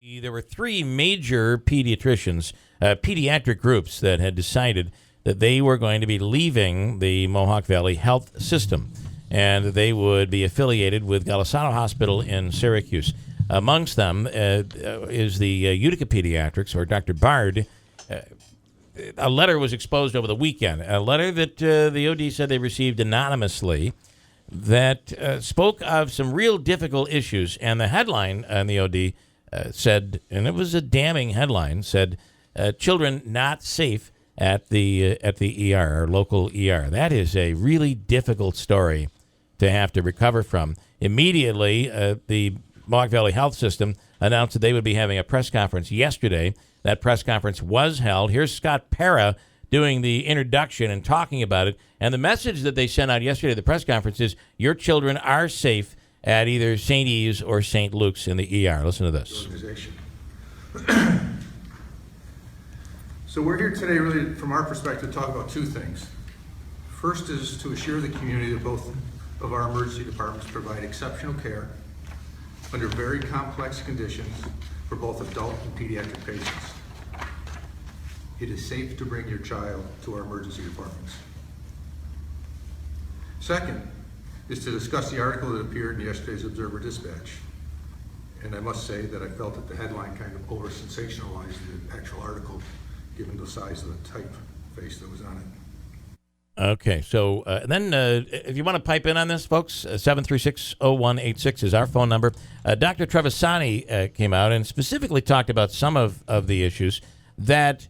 There were three major pediatricians, pediatric groups that had decided that they were going to be leaving the Mohawk Valley Health System, and they would be affiliated with Golisano Hospital in Syracuse. Amongst them is the Utica Pediatrics, or Dr. Bard. A letter was exposed over the weekend, a letter that the OD said they received anonymously that spoke of some real difficult issues, and the headline on the OD said, and it was a damning headline, said, children not safe at the ER, or local ER. That is a really difficult story to have to recover from. Immediately, the Mohawk Valley Health System announced that they would be having a press conference yesterday. That press conference was held. Here's Scott Para doing the introduction and talking about it. And the message that they sent out yesterday at the press conference is, your children are safe at either St. Eve's or St. Luke's in the ER. Listen to this. Organization. So we're here today really, from our perspective, to talk about two things. First is to assure the community that both of our emergency departments provide exceptional care under very complex conditions for both adult and pediatric patients. It is safe to bring your child to our emergency departments. Second is to discuss the article that appeared in yesterday's Observer Dispatch. And I must say that I felt that the headline kind of over-sensationalized the actual article, given the size of the typeface that was on it. Okay, so then if you want to pipe in on this, folks, 736-0186 is our phone number. Dr. Trevisani came out and specifically talked about some of the issues that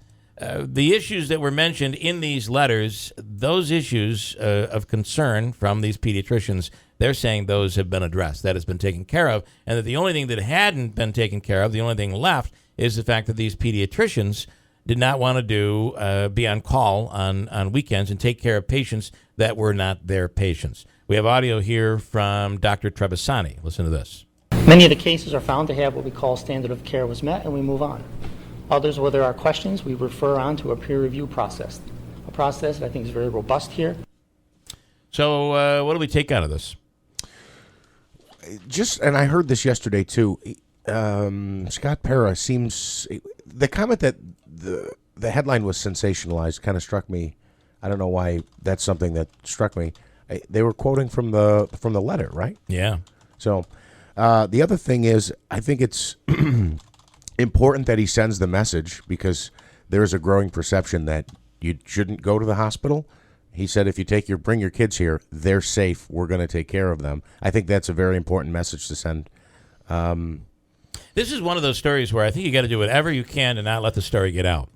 the issues that were mentioned in these letters, those issues of concern from these pediatricians, they're saying those have been addressed, that has been taken care of, and that the only thing that hadn't been taken care of, the only thing left, is the fact that these pediatricians did not want to be on call on weekends and take care of patients that were not their patients. We have audio here from Dr. Trevisani. Listen to this. Many of the cases are found to have what we call standard of care was met, and we move on. Others, where there are questions, we refer on to a peer review process, a process that I think is very robust here. So what do we take out of this? And I heard this yesterday too, Scott Para seems, the comment that the headline was sensationalized kind of struck me. I don't know why that's something that struck me. They were quoting from the letter, right? Yeah. So the other thing is, I think it's important that he sends the message, because there is a growing perception that you shouldn't go to the hospital. He said, if you bring your kids here, they're safe. We're going to take care of them. I think that's a very important message to send. This is one of those stories where I think you got to do whatever you can to not let the story get out,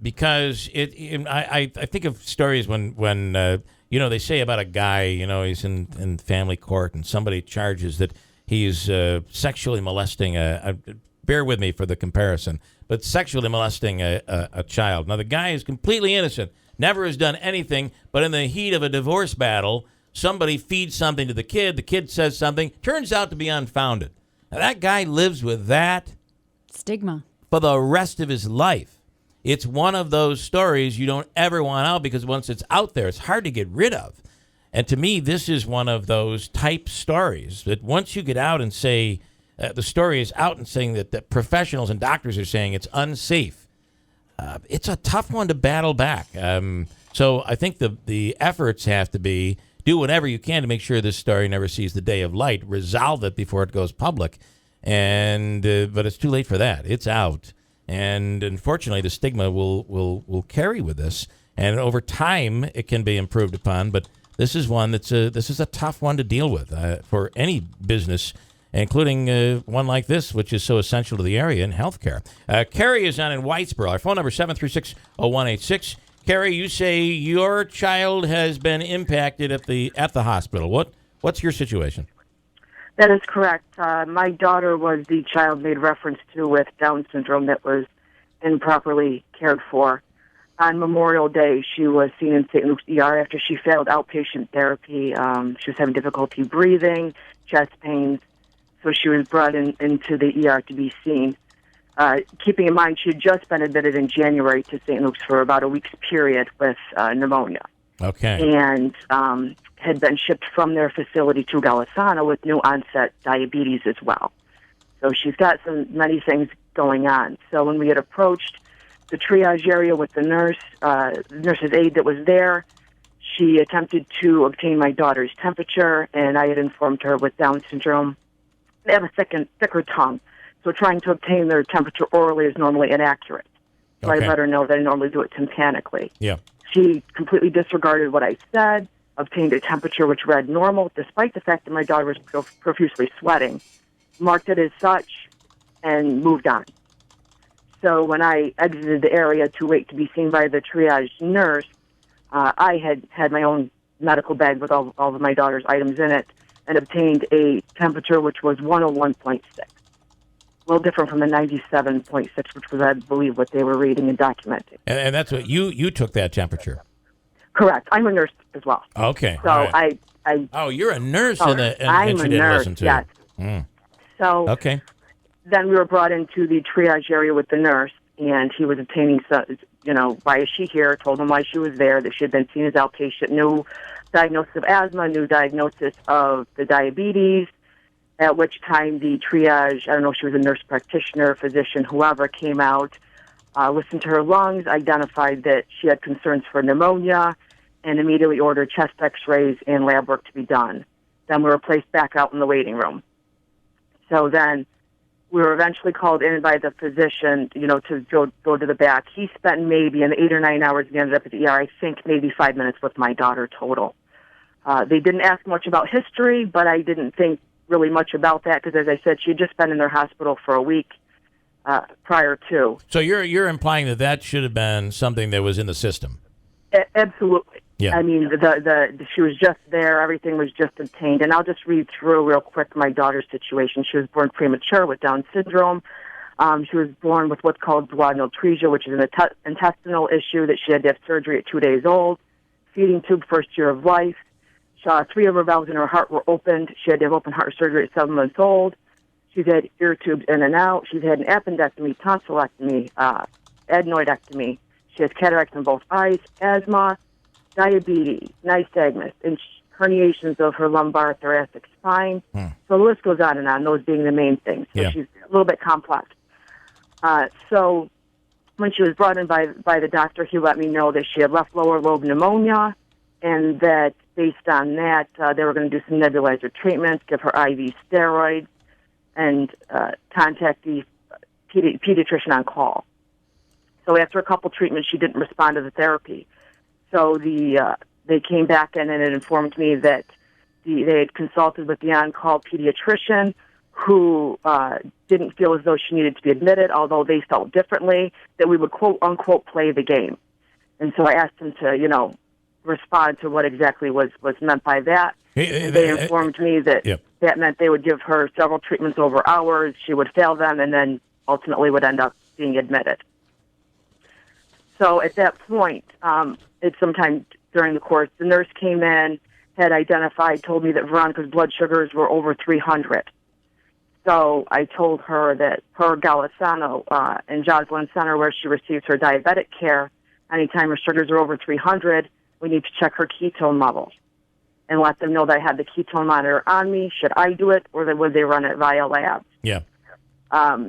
because I think of stories when they say about a guy, he's in family court and somebody charges that he's sexually molesting bear with me for the comparison, but sexually molesting a child. Now, the guy is completely innocent, never has done anything, but in the heat of a divorce battle, somebody feeds something to the kid says something, turns out to be unfounded. Now, that guy lives with that stigma for the rest of his life. It's one of those stories you don't ever want out, because once it's out there, it's hard to get rid of. And to me, this is one of those type stories that once you get out and say, the story is out and saying that professionals and doctors are saying it's unsafe, it's a tough one to battle back. So I think the efforts have to be, do whatever you can to make sure this story never sees the day of light, resolve it before it goes public. And but it's too late for that. It's out. And unfortunately, the stigma will carry with this. And over time, it can be improved upon. But this is one this is a tough one to deal with for any business, including one like this, which is so essential to the area in healthcare. Carrie is on in Whitesboro. Our phone number is 736-0186. Carrie, you say your child has been impacted at the hospital. What's your situation? That is correct. My daughter was the child made reference to with Down syndrome that was improperly cared for. On Memorial Day, she was seen in St. Luke's ER after she failed outpatient therapy. She was having difficulty breathing, chest pains, so she was brought into the ER to be seen. Keeping in mind, she had just been admitted in January to St. Luke's for about a week's period with pneumonia. Okay. And had been shipped from their facility to Golisano with new onset diabetes as well. So she's got many things going on. So when we had approached the triage area with the nurse's aide that was there, she attempted to obtain my daughter's temperature, and I had informed her with Down syndrome, they have a thicker tongue. So trying to obtain their temperature orally is normally inaccurate. So Okay. I let her know that I normally do it tympanically. Yeah. She completely disregarded what I said, obtained a temperature which read normal, despite the fact that my daughter was profusely sweating, marked it as such, and moved on. So when I exited the area to wait to be seen by the triage nurse, I had my own medical bag with all of my daughter's items in it and obtained a temperature which was 101.6. A little different from the 97.6, which was, I believe, what they were reading and documenting. And that's what you took that temperature. Correct. I'm a nurse as well. Okay. So all right. I You're a nurse Oh, and I'm she a didn't nurse, listen to yes. you. Mm. So Okay. then we were brought into the triage area with the nurse, and he was obtaining, why is she here? Told him why she was there, that she had been seen as outpatient, new diagnosis of asthma, new diagnosis of the diabetes, at which time the triage, I don't know if she was a nurse practitioner, physician, whoever, came out, listened to her lungs, identified that she had concerns for pneumonia, and immediately ordered chest x-rays and lab work to be done. Then we were placed back out in the waiting room. So then we were eventually called in by the physician, to go to the back. He spent maybe in 8 or 9 hours, he ended up at the ER, I think maybe 5 minutes with my daughter total. They didn't ask much about history, but I didn't think really much about that because, as I said, she had just been in their hospital for a week prior to. So you're implying that should have been something that was in the system. Absolutely. Yeah. I mean, she was just there. Everything was just obtained. And I'll just read through real quick my daughter's situation. She was born premature with Down syndrome. She was born with what's called duodenal atresia, which is an intestinal issue that she had to have surgery at 2 days old. Feeding tube, first year of life. 3 of her valves in her heart were opened. She had to have open heart surgery at 7 months old. She's had ear tubes in and out. She's had an appendectomy, tonsillectomy, adenoidectomy. She has cataracts in both eyes, asthma, diabetes, nystagmus, and herniations of her lumbar thoracic spine. So the list goes on and on, those being the main things. So she's a little bit complex. So when she was brought in by the doctor, he let me know that she had left lower lobe pneumonia, and that based on that, they were going to do some nebulizer treatments, give her IV steroids, and contact the pediatrician on call. So after a couple treatments, she didn't respond to the therapy. So they came back in and it informed me that they had consulted with the on-call pediatrician who didn't feel as though she needed to be admitted, although they felt differently, that we would quote-unquote play the game. And so I asked him to, respond to what exactly was meant by that. And they informed me that that meant they would give her several treatments over hours, she would fail them, and then ultimately would end up being admitted. So at that point, it's sometime during the course, the nurse came in, had identified, told me that Veronica's blood sugars were over 300. So I told her that per Golisano in Joslin Center, where she receives her diabetic care, anytime her sugars are over 300, we need to check her ketone levels and let them know that I had the ketone monitor on me. Should I do it, or would they run it via labs? Yeah.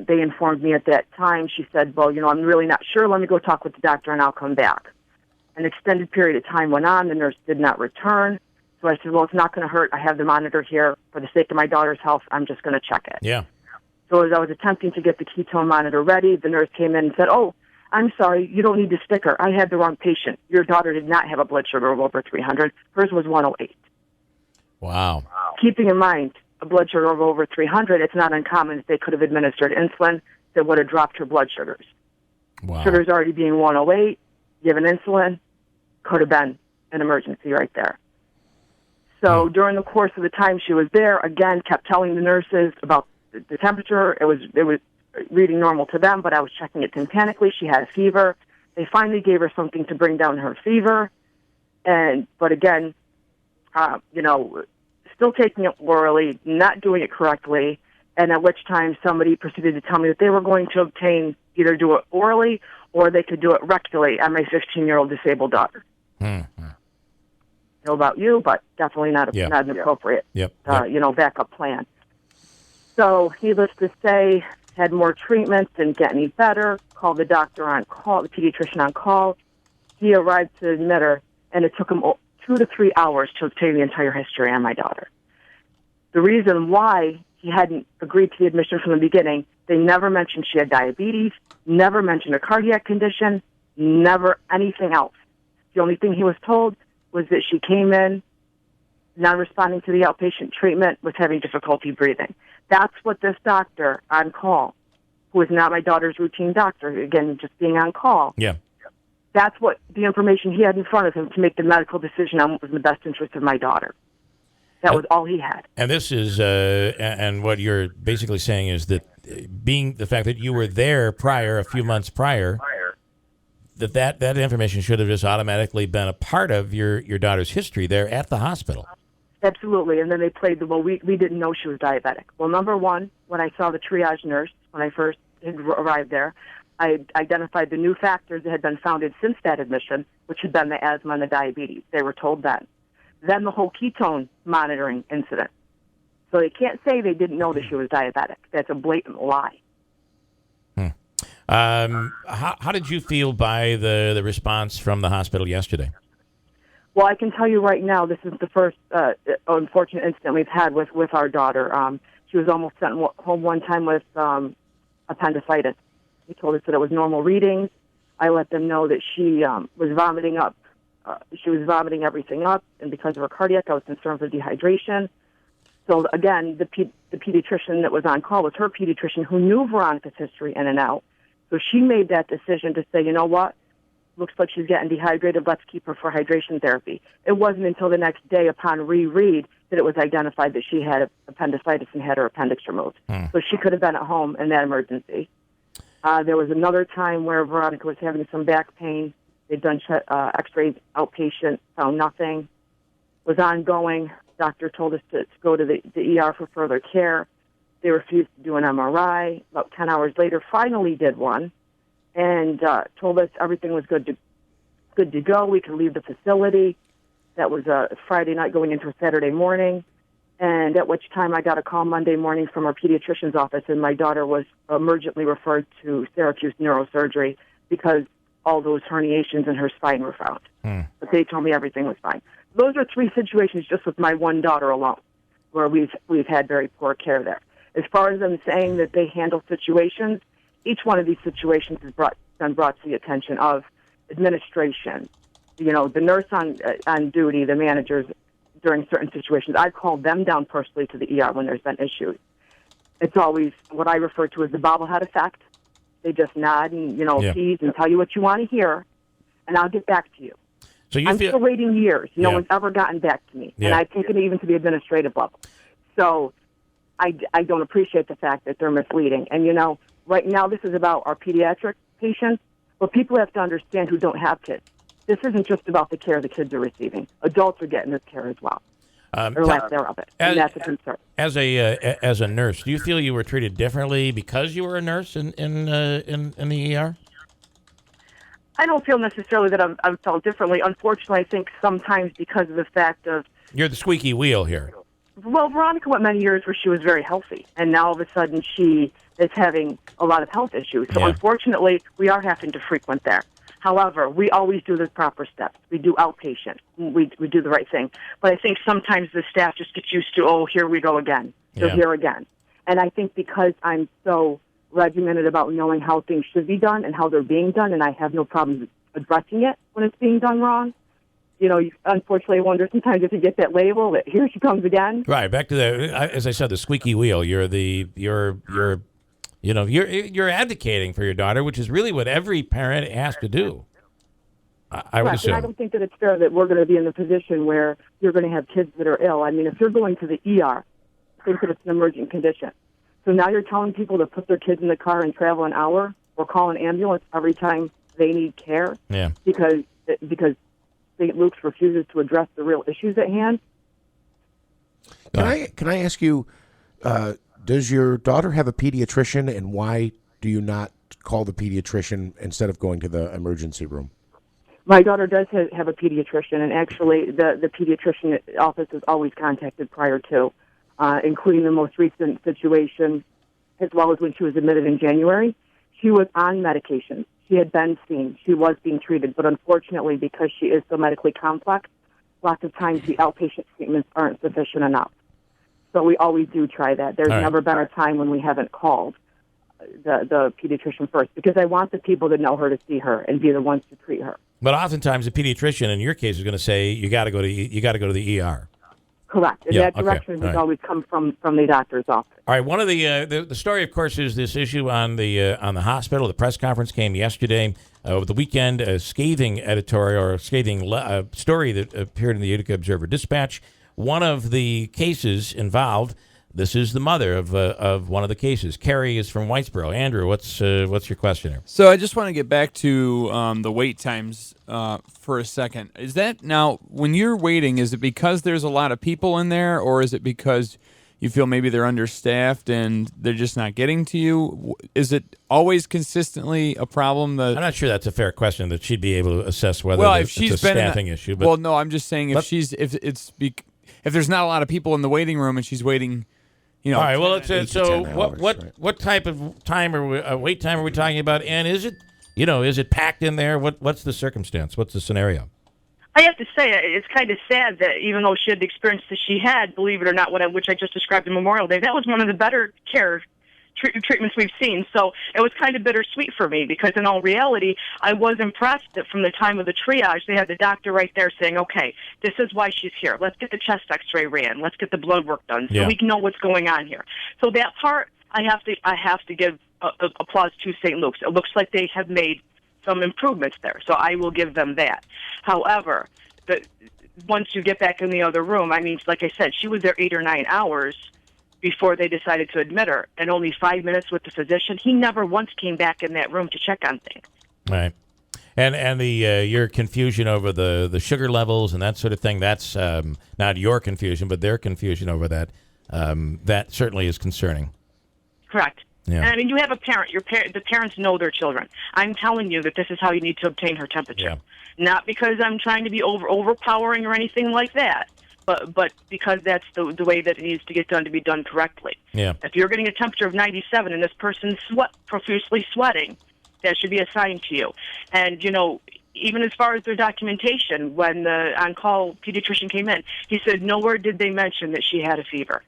They informed me at that time. She said, well, I'm really not sure. Let me go talk with the doctor, and I'll come back. An extended period of time went on. The nurse did not return. So I said, well, it's not going to hurt. I have the monitor here. For the sake of my daughter's health, I'm just going to check it. Yeah. So as I was attempting to get the ketone monitor ready, the nurse came in and said, oh, I'm sorry, you don't need to stick her. I had the wrong patient. Your daughter did not have a blood sugar of over 300. Hers was 108. Wow. Keeping in mind, a blood sugar of over 300, it's not uncommon that they could have administered insulin that would have dropped her blood sugars. Wow. Sugars already being 108, given insulin, could have been an emergency right there. So during the course of the time she was there, again, kept telling the nurses about the temperature. It was reading normal to them, but I was checking it tympanically. She had a fever. They finally gave her something to bring down her fever. But again, still taking it orally, not doing it correctly, and at which time somebody proceeded to tell me that they were going to either do it orally or they could do it rectally on my 15-year-old disabled daughter. I don't know about you, but definitely not an appropriate, backup plan. So, needless to say, had more treatments, didn't get any better, called the doctor on call, the pediatrician on call. He arrived to admit her, and it took him 2 to 3 hours to obtain the entire history on my daughter. The reason why he hadn't agreed to the admission from the beginning, they never mentioned she had diabetes, never mentioned a cardiac condition, never anything else. The only thing he was told was that she came in, not responding to the outpatient treatment, was having difficulty breathing. That's what this doctor on call, who is not my daughter's routine doctor, again, just being on call. Yeah. That's what the information he had in front of him to make the medical decision on what was in the best interest of my daughter. That was all he had. And this is, and what you're basically saying is that being the fact that you were there prior, a few months prior, that information should have just automatically been a part of your daughter's history there at the hospital. Absolutely. And then they played we didn't know she was diabetic. Well, number one, when I saw the triage nurse, when I first had arrived there, I identified the new factors that had been founded since that admission, which had been the asthma and the diabetes. They were told then. Then the whole ketone monitoring incident. So they can't say they didn't know that she was diabetic. That's a blatant lie. How did you feel by the response from the hospital yesterday? Well, I can tell you right now, this is the first unfortunate incident we've had with our daughter. She was almost sent home one time with appendicitis. He told us that it was normal readings. I let them know that she was vomiting up. She was vomiting everything up, and because of her cardiac, I was concerned for dehydration. So again, the pediatrician that was on call was her pediatrician who knew Veronica's history in and out. So she made that decision to say, you know what? Looks like she's getting dehydrated. Let's keep her for hydration therapy. It wasn't until the next day upon reread that it was identified that she had appendicitis and had her appendix removed. So she could have been at home in that emergency. There was another time where Veronica was having some back pain. They'd done x-rays outpatient, found nothing. Was ongoing. Doctor told us to go to the ER for further care. They refused to do an MRI. About 10 hours later, finally did one, and told us everything was good to go. We could leave the facility. That was a Friday night going into a Saturday morning, and at which time I got a call Monday morning from our pediatrician's office, and my daughter was emergently referred to Syracuse neurosurgery because all those herniations in her spine were found. But they told me everything was fine. Those are 3 situations just with my one daughter alone where we've had very poor care there. As far as them saying that they handle situations, each one of these situations has been brought to the attention of administration, the nurse on duty, the managers during certain situations. I've called them down personally to the ER when there's been issues. It's always what I refer to as the bobblehead effect. They just nod and, appease and tell you what you want to hear, and I'll get back to you. So I'm still waiting years. No one's ever gotten back to me, and I've taken it even to the administrative level. So I don't appreciate the fact that they're misleading. And, right now this is about our pediatric patients, but people have to understand who don't have kids. This isn't just about the care the kids are receiving. Adults are getting this care as well, or lack thereof it, and that's a concern. As a nurse, do you feel you were treated differently because you were a nurse in the ER? I don't feel necessarily that I'm felt differently. Unfortunately, I think sometimes because of the fact of... You're the squeaky wheel here. Well, Veronica went many years where she was very healthy, and now all of a sudden she is having a lot of health issues. So unfortunately, we are having to frequent there. However, we always do the proper steps. We do outpatient. We do the right thing. But I think sometimes the staff just gets used to, here we go again. So here again. And I think because I'm so regimented about knowing how things should be done and how they're being done, and I have no problem addressing it when it's being done wrong. You unfortunately wonder sometimes if you get that label that here she comes again. Right, back to as I said, the squeaky wheel. You're advocating for your daughter, which is really what every parent has to do. I would assume. And I don't think that it's fair that we're going to be in the position where you're going to have kids that are ill. I mean, if you're going to the ER, think that it's an emergent condition. So now you're telling people to put their kids in the car and travel an hour or call an ambulance every time they need care because St. Luke's refuses to address the real issues at hand. Can I ask you, does your daughter have a pediatrician, and why do you not call the pediatrician instead of going to the emergency room? My daughter does have a pediatrician, and actually the pediatrician office is always contacted prior to. including the most recent situation, as well as when she was admitted in January. She was on medication. She had been seen. She was being treated. But unfortunately, because she is so medically complex, lots of times the outpatient treatments aren't sufficient enough. So we always do try that. There's never been a time when we haven't called the pediatrician first, because I want the people that know her to see her and be the ones to treat her. But oftentimes, a pediatrician in your case is going to say you got to go to the ER. Correct. And that direction has always come from the doctor's office. All right. One of the story, of course, is this issue on the hospital. The press conference came yesterday. Over the weekend, a scathing editorial or a scathing story that appeared in the Utica Observer-Dispatch. One of the cases involved. This is the mother of one of the cases. Carrie is from Whitesboro. Andrew, what's your question here? So I just want to get back to the wait times for a second. Is that now, when you're waiting, is it because there's a lot of people in there, or is it because you feel maybe they're understaffed and they're just not getting to you? Is it always consistently a problem? I'm not sure that's a fair question that she'd be able to assess whether it's a staffing issue. But, well, no, I'm just saying if there's not a lot of people in the waiting room and she's waiting. All right. Well, hours, what type of time wait time are we talking about? And is it packed in there? What's the circumstance? What's the scenario? I have to say, it's kind of sad that even though she had the experience that she had, believe it or not, which I just described in Memorial Day, that was one of the better treatments we've seen. So it was kind of bittersweet for me, because in all reality, I was impressed that from the time of the triage, they had the doctor right there saying, okay, this is why she's here. Let's get the chest x-ray ran. Let's get the blood work done so we can know what's going on here. So that part, I have to give applause to St. Luke's. It looks like they have made some improvements there, so I will give them that. However, once you get back in the other room, I mean, like I said, she was there 8 or 9 hours before they decided to admit her, and only 5 minutes with the physician. He never once came back in that room to check on things. Right. And the your confusion over the sugar levels and that sort of thing, that's not your confusion, but their confusion over that. That certainly is concerning. Correct. Yeah. And I mean, you have a parent. The parents know their children. I'm telling you that this is how you need to obtain her temperature. Yeah. Not because I'm trying to be overpowering or anything like that, but because that's the way that it needs to get done to be done correctly. Yeah. If you're getting a temperature of 97 and this person's profusely sweating, that should be a sign to you. And, even as far as their documentation, when the on-call pediatrician came in, he said, nowhere did they mention that she had a fever.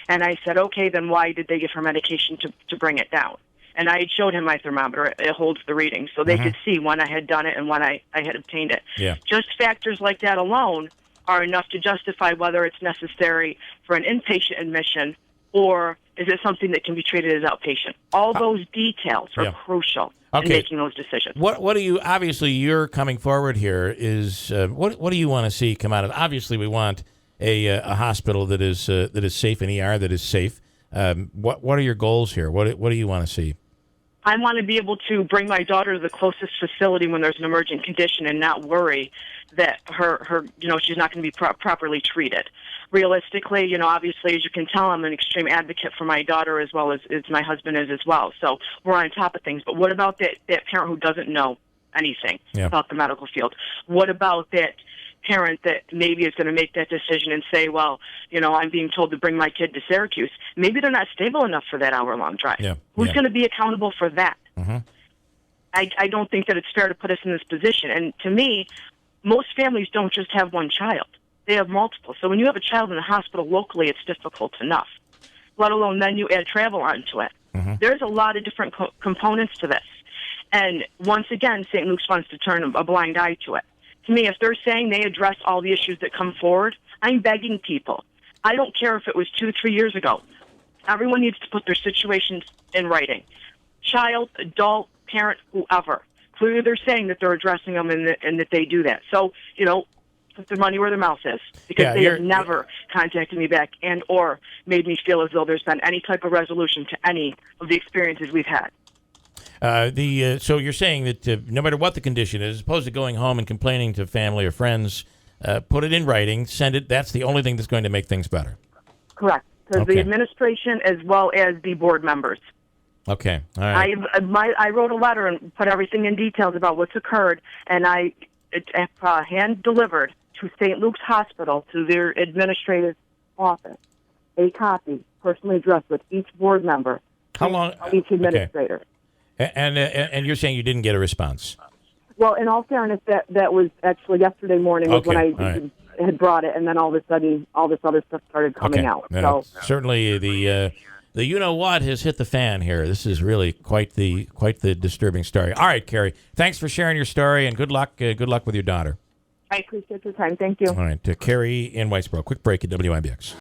And I said, okay, then why did they give her medication to bring it down? And I had showed him my thermometer. It holds the reading. So they could see when I had done it and when I had obtained it. Yeah. Just factors like that alone are enough to justify whether it's necessary for an inpatient admission or is it something that can be treated as outpatient. All those details are crucial in making those decisions. What do you, obviously you're coming forward here, is what do you want to see come out of? Obviously we want a hospital that is safe, an ER that is safe. What are your goals here? What do you want to see? I want to be able to bring my daughter to the closest facility when there's an emergent condition and not worry that her she's not going to be properly treated. Realistically, obviously, as you can tell, I'm an extreme advocate for my daughter as well as my husband is as well. So we're on top of things. But what about that parent who doesn't know anything about the medical field? What about that parent that maybe is going to make that decision and say, well, I'm being told to bring my kid to Syracuse. Maybe they're not stable enough for that hour-long drive. Yeah. Who's going to be accountable for that? Mm-hmm. I don't think that it's fair to put us in this position. And to me, most families don't just have one child. They have multiple. So when you have a child in the hospital locally, it's difficult enough, let alone then you add travel onto it. Mm-hmm. There's a lot of different components to this. And once again, St. Luke's wants to turn a blind eye to it. To me, if they're saying they address all the issues that come forward, I'm begging people. I don't care if it was 2-3 years ago. Everyone needs to put their situations in writing. Child, adult, parent, whoever. Clearly they're saying that they're addressing them and that they do that. So, put their money where their mouth is. Because they have never contacted me back and or made me feel as though there's been any type of resolution to any of the experiences we've had. So you're saying that no matter what the condition is, as opposed to going home and complaining to family or friends, put it in writing, send it. That's the only thing that's going to make things better. Correct. Because the administration as well as the board members. Okay. All right. I wrote a letter and put everything in details about what's occurred, and I hand-delivered to St. Luke's Hospital, to their administrative office, a copy personally addressed with each board member, How long? each administrator. And you're saying you didn't get a response? Well, in all fairness, that was actually yesterday morning was when Okay, I all right. had brought it, and then all of a sudden, all this other stuff started coming out. Now, So, certainly the you know what has hit the fan here. This is really quite the disturbing story. All right, Carrie, thanks for sharing your story, and good luck with your daughter. I appreciate your time. Thank you. All right, Carrie in Whitesboro. Quick break at WIBX.